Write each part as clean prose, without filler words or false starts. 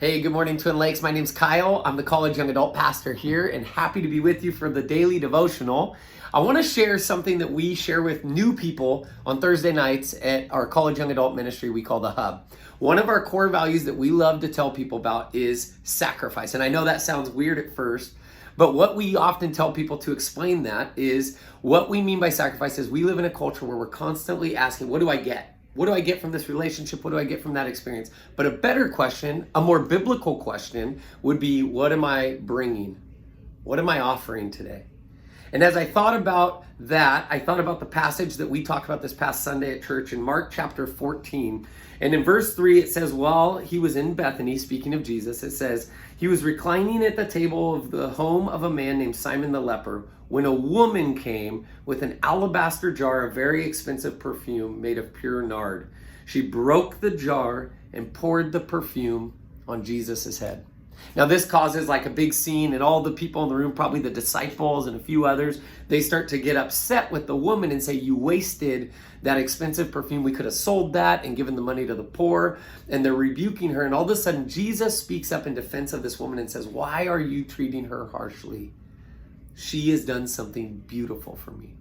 Hey, good morning, Twin Lakes. My name's Kyle. I'm the college young adult pastor here and happy to be with you for the daily devotional. I want to share something that we share with new people on Thursday nights at our college young adult ministry we call the Hub. One of our core values that we love to tell people about is sacrifice. And I know that sounds weird at first, but what we often tell people to explain that is what we mean by sacrifice is we live in a culture where we're constantly asking, what do I get? What do I get from this relationship? What do I get from that experience? But a better question, a more biblical question would be, what am I bringing? What am I offering today? And as I thought about that, I thought about the passage that we talked about this past Sunday at church in Mark chapter 14. And in verse 3, it says, while he was in Bethany, speaking of Jesus, it says, he was reclining at the table of the home of a man named Simon the leper, when a woman came with an alabaster jar of very expensive perfume made of pure nard. She broke the jar and poured the perfume on Jesus' head. Now this causes like a big scene, and all the people in the room, probably the disciples and a few others, they start to get upset with the woman and say, you wasted that expensive perfume. We could have sold that and given the money to the poor. And they're rebuking her. And all of a sudden, Jesus speaks up in defense of this woman and says, why are you treating her harshly? She has done something beautiful for me.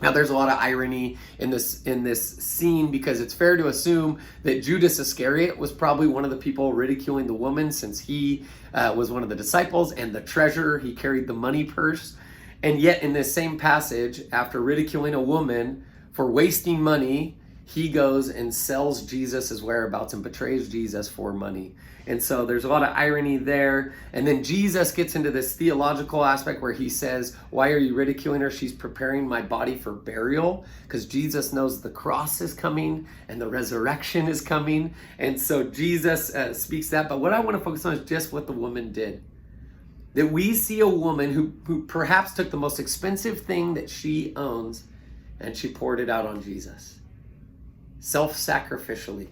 Now, there's a lot of irony in this scene, because it's fair to assume that Judas Iscariot was probably one of the people ridiculing the woman, since he was one of the disciples and the treasurer. He carried the money purse. And yet in this same passage, after ridiculing a woman for wasting money, he goes and sells Jesus' whereabouts and betrays Jesus for money. And so there's a lot of irony there. And then Jesus gets into this theological aspect where he says, why are you ridiculing her? She's preparing my body for burial, because Jesus knows the cross is coming and the resurrection is coming. And so Jesus speaks that. But what I want to focus on is just what the woman did. That we see a woman who perhaps took the most expensive thing that she owns and she poured it out on Jesus. Self-sacrificially.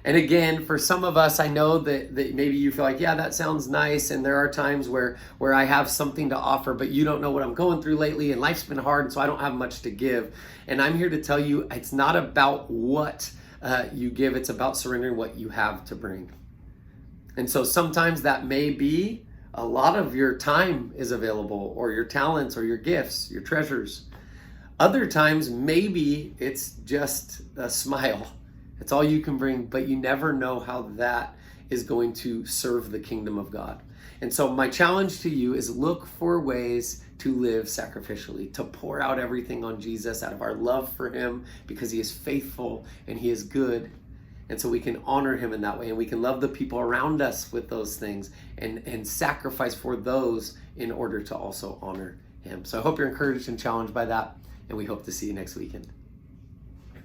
And again, for some of us, I know that maybe you feel like, yeah, that sounds nice. And there are times where I have something to offer, but you don't know what I'm going through lately, and life's been hard, and so I don't have much to give. And I'm here to tell you, it's not about what you give, it's about surrendering what you have to bring. And so sometimes that may be a lot of your time is available, or your talents, or your gifts, your treasures. Other times, maybe it's just a smile. It's all you can bring, but you never know how that is going to serve the kingdom of God. And so my challenge to you is look for ways to live sacrificially, to pour out everything on Jesus out of our love for him, because he is faithful and he is good. And so we can honor him in that way, and we can love the people around us with those things and sacrifice for those in order to also honor him. So I hope you're encouraged and challenged by that, and we hope to see you next weekend.